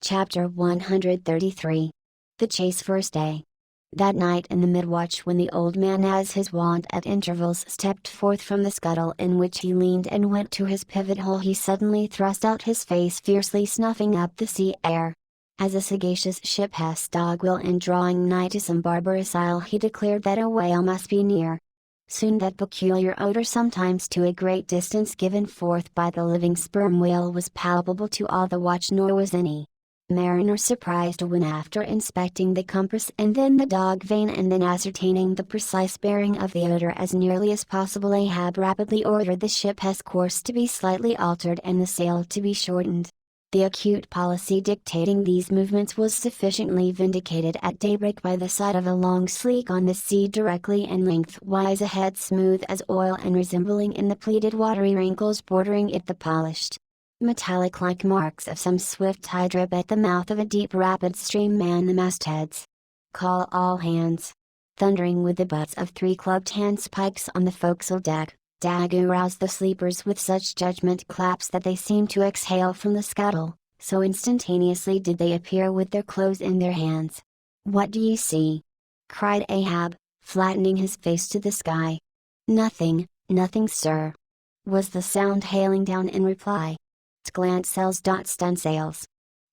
Chapter 133. The Chase First Day. That night in the midwatch, when the old man, as his wont at intervals, stepped forth from the scuttle in which he leaned and went to his pivot hole, he suddenly thrust out his face, fiercely snuffing up the sea air. As a sagacious ship has dog will in drawing nigh to some barbarous isle, he declared that a whale must be near. Soon that peculiar odor, sometimes to a great distance given forth by the living sperm whale, was palpable to all the watch, nor was any mariner surprised when, after inspecting the compass and then the dog vane and then ascertaining the precise bearing of the odor as nearly as possible, Ahab rapidly ordered the ship's course to be slightly altered and the sail to be shortened. The acute policy dictating these movements was sufficiently vindicated at daybreak by the sight of a long sleek on the sea directly and lengthwise ahead, smooth as oil and resembling in the pleated watery wrinkles bordering it the polished metallic-like marks of some swift tide drip at the mouth of a deep rapid stream. Man the mastheads. Call all hands. Thundering with the butts of 3 clubbed handspikes on the forecastle deck, Daggoo roused the sleepers with such judgment claps that they seemed to exhale from the scuttle, so instantaneously did they appear with their clothes in their hands. "What do you see?" cried Ahab, flattening his face to the sky. "Nothing, nothing, sir," was the sound hailing down in reply. "Stunsails, stunsails.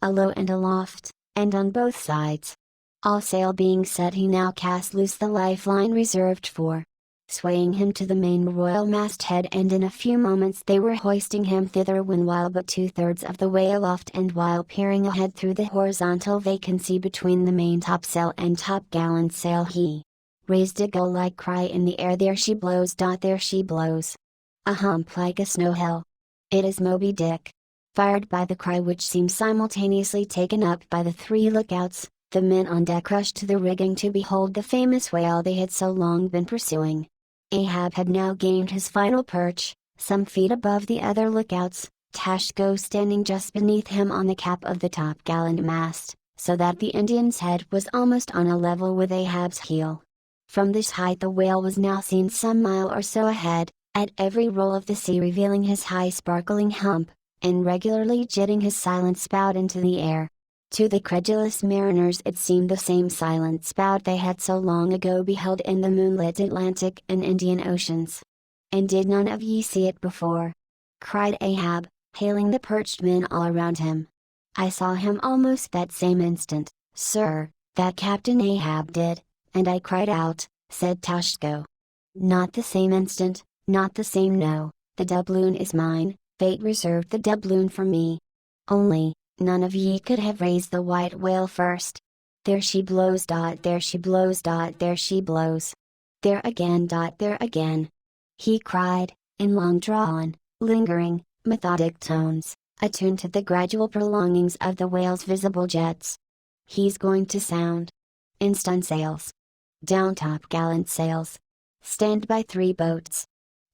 Alow and aloft, and on both sides." All sail being set, he now cast loose the lifeline reserved for swaying him to the main royal masthead, and in a few moments they were hoisting him thither, when, while but 2/3 of the way aloft and while peering ahead through the horizontal vacancy between the main topsail and topgallant sail, he raised a gull-like cry in the air. "There she blows, there she blows. A hump like a snow hill. It is Moby Dick." Fired by the cry, which seemed simultaneously taken up by the 3 lookouts, the men on deck rushed to the rigging to behold the famous whale they had so long been pursuing. Ahab had now gained his final perch, some feet above the other lookouts, Tashko standing just beneath him on the cap of the topgallant mast, so that the Indian's head was almost on a level with Ahab's heel. From this height the whale was now seen some mile or so ahead, at every roll of the sea revealing his high sparkling hump, and regularly jetting his silent spout into the air. To the credulous mariners it seemed the same silent spout they had so long ago beheld in the moonlit Atlantic and Indian Oceans. "And did none of ye see it before?" cried Ahab, hailing the perched men all around him. "I saw him almost that same instant, sir, that Captain Ahab did, and I cried out," said Tashko. "Not the same instant, not the same, no, the doubloon is mine, fate reserved the doubloon for me. Only, none of ye could have raised the white whale first. There she blows, there she blows, there she blows. There again, there again," he cried, in long drawn, lingering, methodic tones, attuned to the gradual prolongings of the whale's visible jets. "He's going to sound. In stunsails. Down topgallant sails. Stand by 3 boats.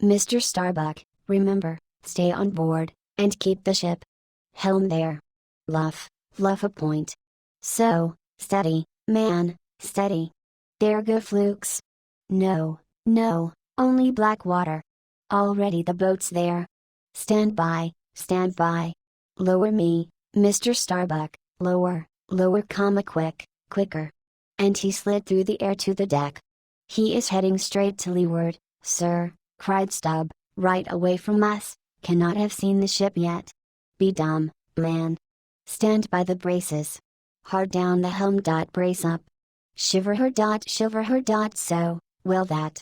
Mr. Starbuck, remember, stay on board, and keep the ship. Helm there. Luff, luff a point. So, steady, man, steady. There go flukes. No, no, only black water. Already the boat's there. Stand by, stand by. Lower me, Mr. Starbuck, lower, lower, quicker." And he slid through the air to the deck. "He is heading straight to leeward, sir," cried Stubb, "right away from us, cannot have seen the ship yet. Be dumb, man. Stand by the braces. Hard down the helm, brace up. Shiver her, so, well that.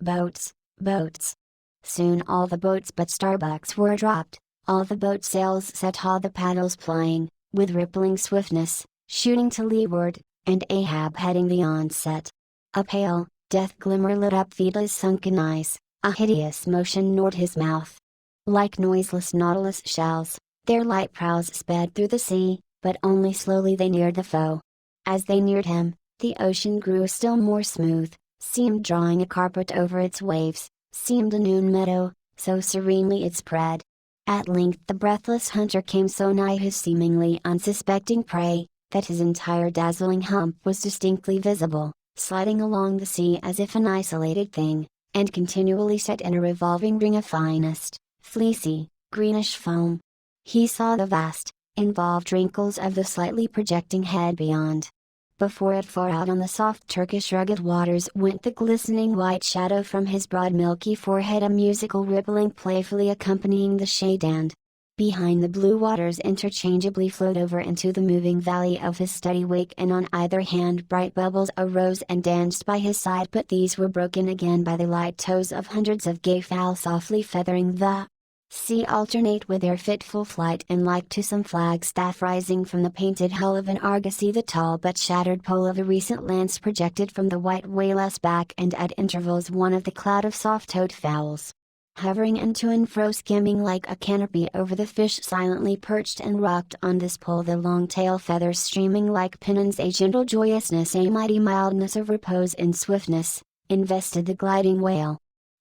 Boats, boats." Soon all the boats but Starbuck's were dropped, all the boat sails set, all the paddles plying, with rippling swiftness, shooting to leeward, and Ahab heading the onset. A pale, death glimmer lit up Vida's sunken eyes, a hideous motion gnawed his mouth. Like noiseless nautilus shells, their light prows sped through the sea, but only slowly they neared the foe. As they neared him, the ocean grew still more smooth, seemed drawing a carpet over its waves, seemed a noon meadow, so serenely it spread. At length the breathless hunter came so nigh his seemingly unsuspecting prey, that his entire dazzling hump was distinctly visible, sliding along the sea as if an isolated thing, and continually set in a revolving ring of finest, fleecy, greenish foam. He saw the vast, involved wrinkles of the slightly projecting head beyond. Before it, far out on the soft Turkish rugged waters, went the glistening white shadow from his broad milky forehead, a musical rippling playfully accompanying the shade, and behind the blue waters interchangeably flowed over into the moving valley of his steady wake, and on either hand bright bubbles arose and danced by his side, but these were broken again by the light toes of hundreds of gay fowl softly feathering the sea, alternate with their fitful flight, and like to some flagstaff rising from the painted hull of an argosy, the tall but shattered pole of a recent lance projected from the white whale's back, and at intervals one of the cloud of soft-toed fowls, hovering and to and fro, skimming like a canopy over the fish, silently perched and rocked on this pole, the long tail feathers streaming like pennons, a gentle joyousness, a mighty mildness of repose and swiftness, invested the gliding whale.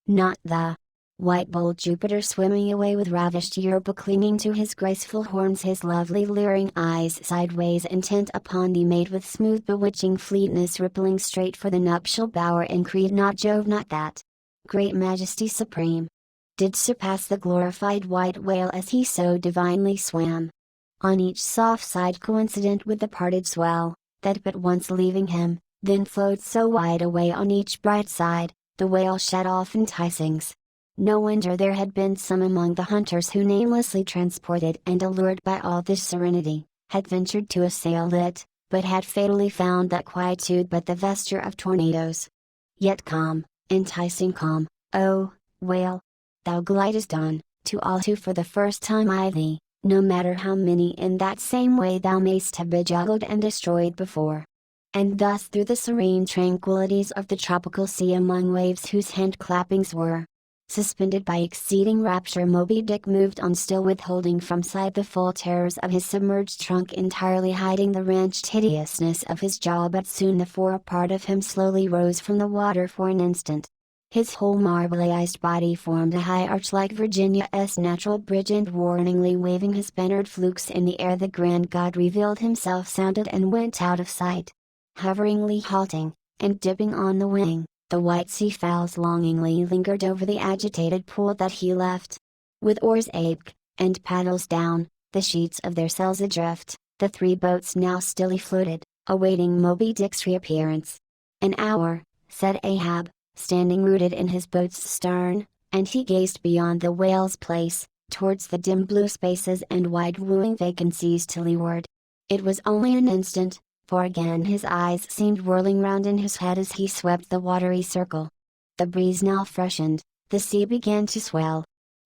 Not the white bold Jupiter swimming away with ravished Europa clinging to his graceful horns, his lovely leering eyes sideways intent upon thee made with smooth bewitching fleetness, rippling straight for the nuptial bower and creed, not Jove, not that great majesty supreme, did surpass the glorified white whale as he so divinely swam. On each soft side coincident with the parted swell, that but once leaving him, then flowed so wide away on each bright side, the whale shed off enticings. No wonder there had been some among the hunters who, namelessly transported and allured by all this serenity, had ventured to assail it, but had fatally found that quietude but the vesture of tornadoes. Yet calm, enticing calm, oh, whale! Thou glidest on, to all who for the first time eye thee, no matter how many in that same way thou mayst have bejuggled and destroyed before. And thus through the serene tranquillities of the tropical sea, among waves whose hand-clappings were suspended by exceeding rapture, Moby Dick moved on, still withholding from sight the full terrors of his submerged trunk, entirely hiding the wrenched hideousness of his jaw. But soon the fore part of him slowly rose from the water for an instant. His whole marbleized body formed a high arch like Virginia's natural bridge, and warningly waving his bannered flukes in the air, the grand god revealed himself, sounded, and went out of sight. Hoveringly halting, and dipping on the wing, the white sea fowls longingly lingered over the agitated pool that he left. With oars aback, and paddles down, the sheets of their sails adrift, the three boats now stilly floated, awaiting Moby Dick's reappearance. "An hour," said Ahab, standing rooted in his boat's stern, and he gazed beyond the whale's place, towards the dim blue spaces and wide wooing vacancies to leeward. It was only an instant, for again his eyes seemed whirling round in his head as he swept the watery circle. The breeze now freshened, the sea began to swell.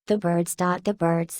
"The birds, the birds!"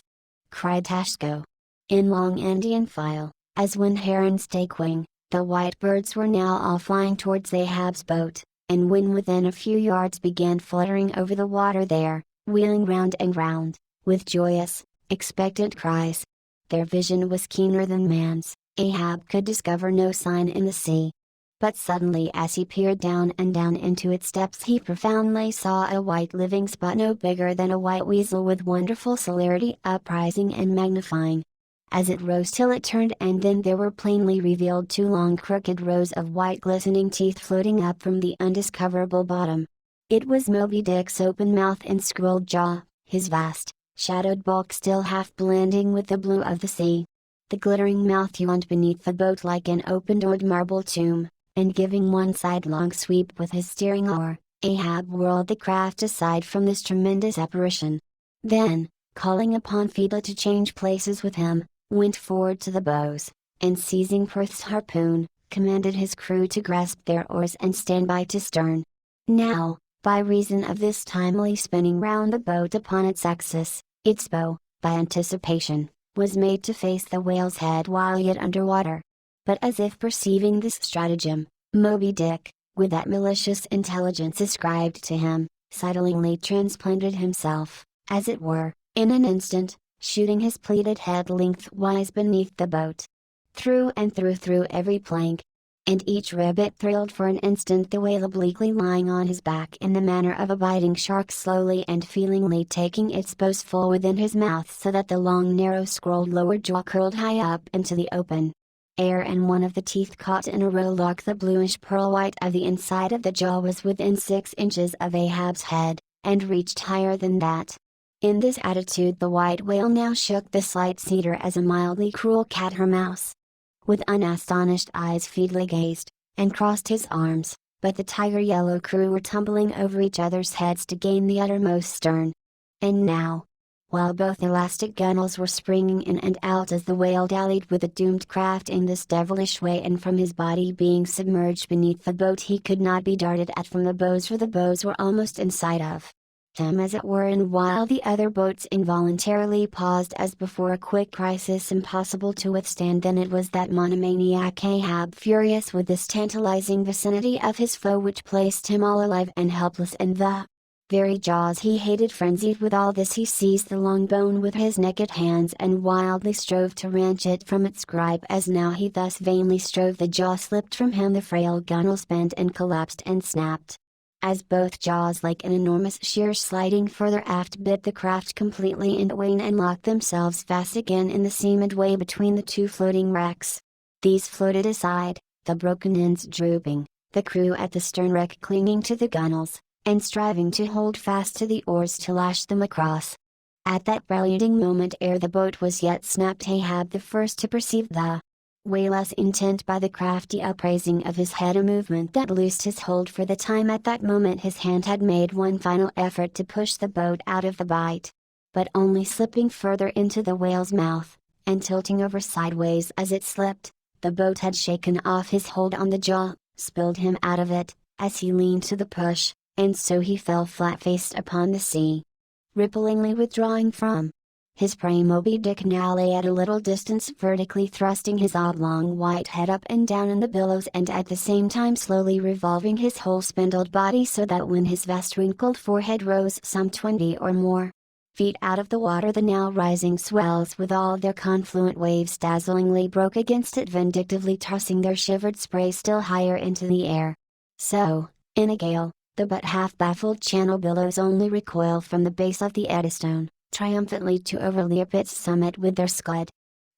cried Tashko. In long Indian file, as when herons take wing, the white birds were now all flying towards Ahab's boat, and when within a few yards began fluttering over the water there, wheeling round and round, with joyous, expectant cries. Their vision was keener than man's. Ahab could discover no sign in the sea. But suddenly, as he peered down and down into its depths, he profoundly saw a white living spot no bigger than a white weasel, with wonderful celerity uprising and magnifying as it rose till it turned, and then there were plainly revealed two long crooked rows of white glistening teeth floating up from the undiscoverable bottom. It was Moby Dick's open mouth and scrolled jaw, his vast, shadowed bulk still half blending with the blue of the sea. The glittering mouth yawned beneath the boat like an open-doored marble tomb, and giving one sidelong sweep with his steering oar, Ahab whirled the craft aside from this tremendous apparition. Then, calling upon Phoeba to change places with him, went forward to the bows, and seizing Perth's harpoon, commanded his crew to grasp their oars and stand by to stern. Now, by reason of this timely spinning round the boat upon its axis, its bow, by anticipation, was made to face the whale's head while yet under water. But as if perceiving this stratagem, Moby Dick, with that malicious intelligence ascribed to him, sidlingly transplanted himself, as it were, in an instant, shooting his pleated head lengthwise beneath the boat. Through and through every plank, and each rib it thrilled for an instant, the whale obliquely lying on his back in the manner of a biting shark, slowly and feelingly taking its bows full within his mouth, so that the long narrow scrolled lower jaw curled high up into the open air, and one of the teeth caught in a row lock. The bluish pearl white of the inside of the jaw was within 6 inches of Ahab's head, and reached higher than that. In this attitude the white whale now shook the slight cedar as a mildly cruel cat her mouse. With unastonished eyes Feedly gazed, and crossed his arms, but the tiger yellow crew were tumbling over each other's heads to gain the uttermost stern. And now, while both elastic gunnels were springing in and out as the whale dallied with the doomed craft in this devilish way, and from his body being submerged beneath the boat he could not be darted at from the bows, for the bows were almost in sight of him as it were, and while the other boats involuntarily paused as before a quick crisis impossible to withstand, then it was that monomaniac Ahab, furious with this tantalizing vicinity of his foe which placed him all alive and helpless in the very jaws he hated. Frenzied with all this, he seized the long bone with his naked hands and wildly strove to wrench it from its gripe. As now he thus vainly strove, the jaw slipped from him, the frail gunnels bent and collapsed and snapped. As both jaws, like an enormous shear sliding further aft, bit the craft completely in twain and locked themselves fast again in the sea midway between the two floating wrecks. These floated aside, the broken ends drooping, the crew at the stern wreck clinging to the gunnels, and striving to hold fast to the oars to lash them across. At that preludic moment, ere the boat was yet snapped, Ahab the first to perceive the way, less intent by the crafty upraising of his head, a movement that loosed his hold for the time. At that moment his hand had made one final effort to push the boat out of the bight, but only slipping further into the whale's mouth, and tilting over sideways as it slipped, the boat had shaken off his hold on the jaw, spilled him out of it, as he leaned to the push, and so he fell flat-faced upon the sea, ripplingly withdrawing from his prey. Moby Dick now lay at a little distance, vertically thrusting his oblong white head up and down in the billows, and at the same time slowly revolving his whole spindled body, so that when his vast wrinkled forehead rose some 20 or more feet out of the water, the now rising swells with all their confluent waves dazzlingly broke against it, vindictively tossing their shivered spray still higher into the air. So, in a gale, the but half-baffled channel billows only recoil from the base of the Eddystone, triumphantly to overleap its summit with their scud.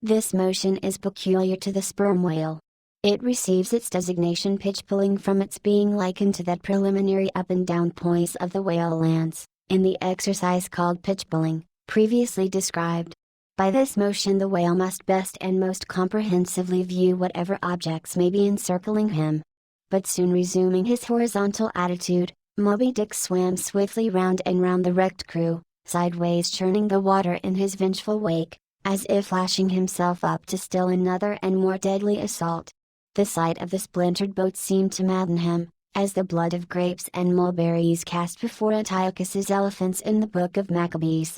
This motion is peculiar to the sperm whale. It receives its designation pitch-pulling from its being likened to that preliminary up and down poise of the whale lance, in the exercise called pitch-pulling, previously described. By this motion the whale must best and most comprehensively view whatever objects may be encircling him. But soon resuming his horizontal attitude, Moby Dick swam swiftly round and round the wrecked crew, sideways churning the water in his vengeful wake, as if lashing himself up to still another and more deadly assault. The sight of the splintered boat seemed to madden him, as the blood of grapes and mulberries cast before Antiochus's elephants in the book of Maccabees.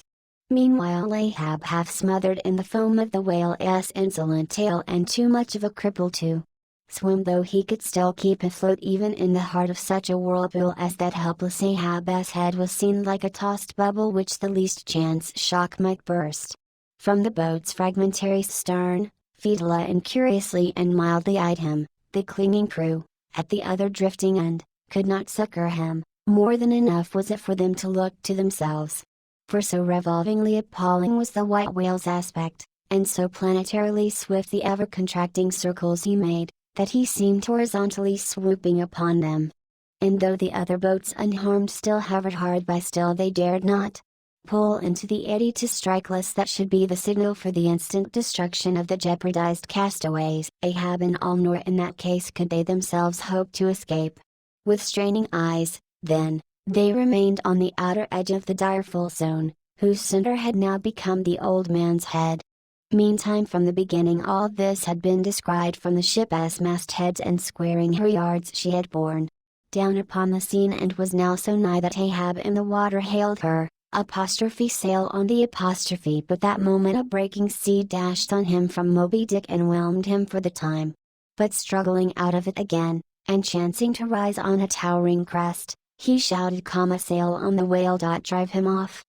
Meanwhile Ahab, half smothered in the foam of the whale's insolent tail and too much of a cripple to swim, though he could still keep afloat even in the heart of such a whirlpool as that, helpless Ahab's head was seen like a tossed bubble which the least chance shock might burst. From the boat's fragmentary stern, Feedly and curiously and mildly eyed him. The clinging crew, at the other drifting end, could not succor him. More than enough was it for them to look to themselves. For so revolvingly appalling was the white whale's aspect, and so planetarily swift the ever-contracting circles he made, that he seemed horizontally swooping upon them. And though the other boats unharmed still hovered hard by, still they dared not pull into the eddy to strike, lest that should be the signal for the instant destruction of the jeopardized castaways. Ahab and all, nor in that case could they themselves hope to escape. With straining eyes, then, they remained on the outer edge of the direful zone, whose center had now become the old man's head. Meantime, from the beginning all this had been descried from the ship's mastheads and squaring her yards. She had borne down upon the scene and was now so nigh that Ahab in the water hailed her, apostrophe sail on the apostrophe. But that moment a breaking sea dashed on him from Moby Dick and whelmed him for the time. But struggling out of it again, and chancing to rise on a towering crest, he shouted, "Sail on the whale! Drive him off!"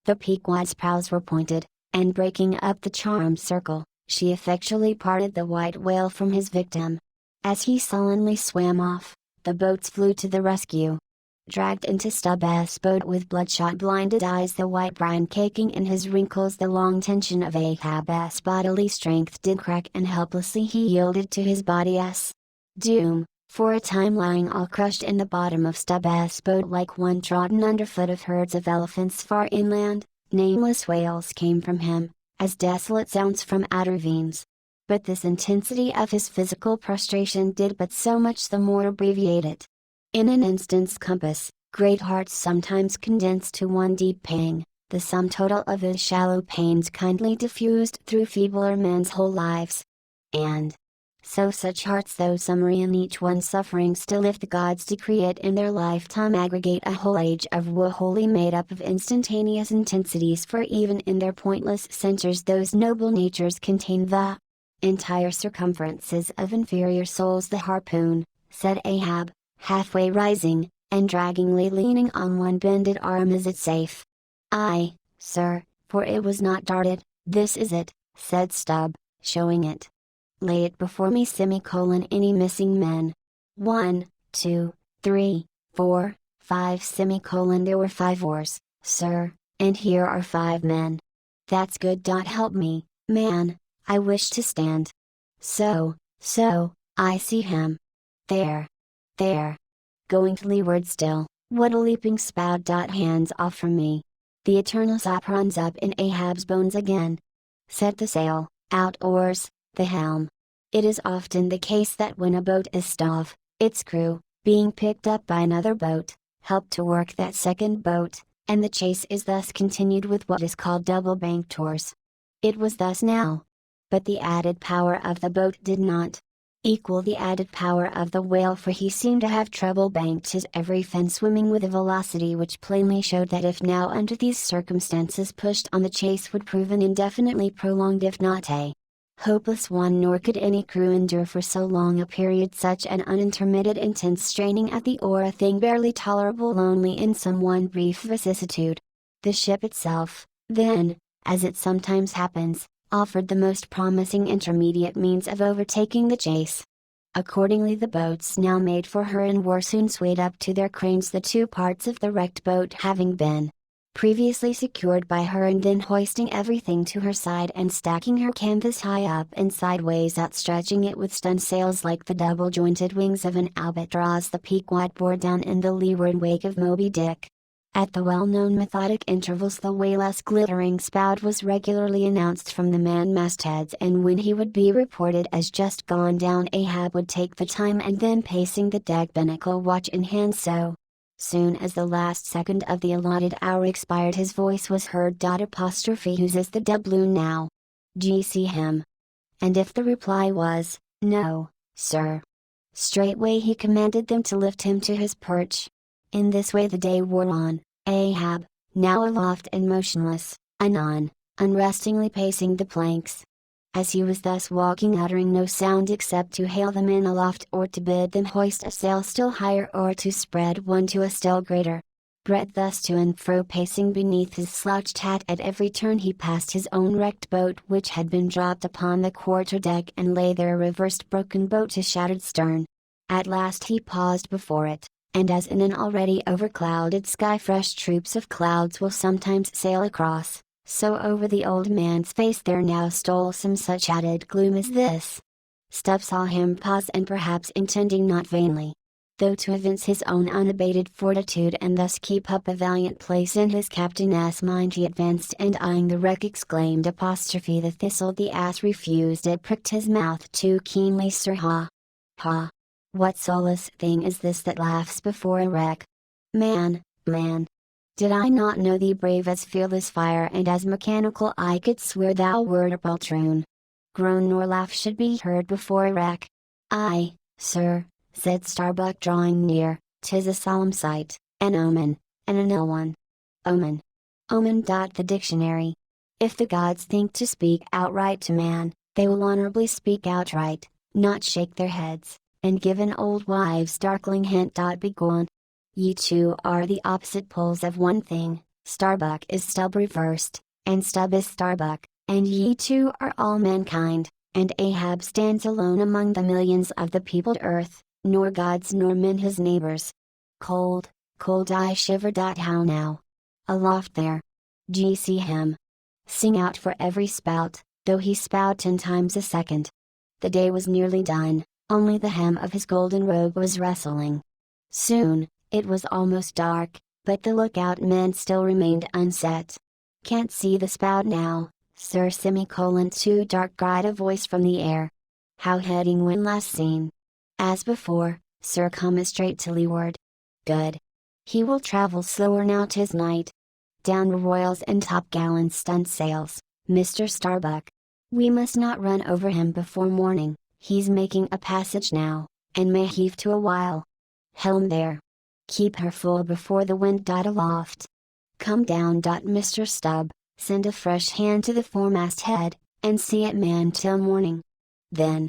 The Pequod's prows were pointed, and breaking up the charmed circle, she effectually parted the white whale from his victim. As he sullenly swam off, the boats flew to the rescue. Dragged into Stubb's boat with bloodshot blinded eyes, the white brine caking in his wrinkles, the long tension of Ahab's bodily strength did crack, and helplessly he yielded to his body's doom, for a time lying all crushed in the bottom of Stubb's boat like one trodden underfoot of herds of elephants far inland. Nameless wails came from him, as desolate sounds from outer ravines. But this intensity of his physical prostration did but so much the more abbreviate it. In an instant's compass, great hearts sometimes condense to one deep pang, the sum total of his shallow pains kindly diffused through feebler men's whole lives. And so such hearts, though summary in each one suffering, still if the gods decree it in their lifetime aggregate a whole age of woe wholly made up of instantaneous intensities, for even in their pointless censures those noble natures contain the entire circumferences of inferior souls. The harpoon, said Ahab, halfway rising, and draggingly leaning on one bended arm, is it safe? Aye, sir, for it was not darted. This is it, said Stubb, showing it. Lay it before me, any missing men? 1, 2, 3, 4, 5, there were 5 oars, sir, and here are 5 men. That's good. Help me, man, I wish to stand. So, I see him. There. Going to leeward still. What a leaping spout. Hands off from me. The eternal sop runs up in Ahab's bones again. Set the sail, out oars, the helm. It is often the case that when a boat is stove, its crew, being picked up by another boat, help to work that second boat, and the chase is thus continued with what is called double bank tours. It was thus now. But the added power of the boat did not equal the added power of the whale, for he seemed to have treble banked his every fin, swimming with a velocity which plainly showed that if now under these circumstances pushed on, the chase would prove an indefinitely prolonged if not a hopeless one, nor could any crew endure for so long a period such an unintermitted intense straining at the oar, a thing barely tolerable only in some one brief vicissitude. The ship itself, then, as it sometimes happens, offered the most promising intermediate means of overtaking the chase. Accordingly the boats now made for her and were soon swayed up to their cranes, the 2 parts of the wrecked boat having been previously secured by her, and then hoisting everything to her side and stacking her canvas high up and sideways, outstretching it with stun sails like the double-jointed wings of an albatross, the Pequod bore down in the leeward wake of Moby Dick. At the well-known methodic intervals the whale's glittering spout was regularly announced from the man-mastheads, and when he would be reported as just gone down, Ahab would take the time and then, pacing the deck, binnacle watch in hand, so soon as the last second of the allotted hour expired, his voice was heard. Whose is the doubloon now? D'ye see him? And if the reply was, no, sir, straightway he commanded them to lift him to his perch. In this way the day wore on. Ahab, now aloft and motionless, anon, unrestingly pacing the planks. As he was thus walking, uttering no sound except to hail the men aloft, or to bid them hoist a sail still higher, or to spread one to a still greater breadth, thus to and fro pacing beneath his slouched hat, at every turn he passed his own wrecked boat, which had been dropped upon the quarter-deck and lay there, a reversed broken boat to shattered stern. At last he paused before it, and as in an already overclouded sky fresh troops of clouds will sometimes sail across, so over the old man's face there now stole some such added gloom as this. Stubb saw him pause, and perhaps intending not vainly, though to evince his own unabated fortitude and thus keep up a valiant place in his captain's mind, he advanced and eyeing the wreck exclaimed, apostrophe the thistle the ass refused it, pricked his mouth too keenly, sir, ha! What soulless thing is this that laughs before a wreck? Man, did I not know thee brave as fearless fire and as mechanical, I could swear thou wert a poltroon. Groan nor laugh should be heard before a wreck. Aye, sir, said Starbuck, drawing near, 'tis a solemn sight, an omen, and an ill one. Omen. The dictionary. If the gods think to speak outright to man, they will honorably speak outright, not shake their heads, and give an old wives' darkling hint. Begone. Ye two are the opposite poles of one thing. Starbuck is Stubb reversed, and Stubb is Starbuck, and ye two are all mankind, and Ahab stands alone among the millions of the peopled earth, nor gods nor men his neighbors. Cold I shiver. How now? Aloft there. D'ye see him? Sing out for every spout, though he spout 10 times a second. The day was nearly done, only the hem of his golden robe was rustling. Soon, it was almost dark, but the lookout men still remained unset. Can't see the spout now, sir. Too dark, cried a voice from the air. How heading when last seen? As before, sir. Come straight to leeward. Good. He will travel slower now 'tis night. Down royals and topgallant stunt sails, Mr. Starbuck. We must not run over him before morning. He's making a passage now, and may heave to a while. Helm there. Keep her full before the wind. Aloft. Come down. Mr. Stubb, send a fresh hand to the foremast head, and see it manned till morning. Then,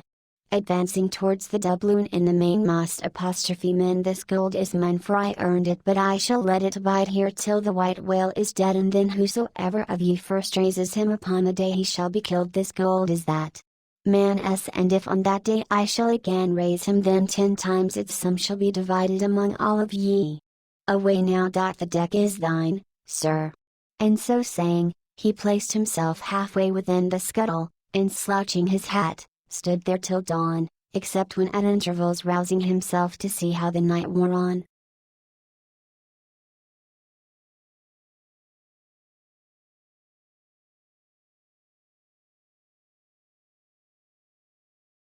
advancing towards the doubloon in the mainmast, men, this gold is mine, for I earned it, but I shall let it abide here till the white whale is dead, and then whosoever of ye first raises him upon the day he shall be killed. This gold is that man's, and if on that day I shall again raise him, then 10 times its sum shall be divided among all of ye. Away now. The deck is thine, sir. And so saying, he placed himself halfway within the scuttle, and slouching his hat, stood there till dawn, except when at intervals rousing himself to see how the night wore on.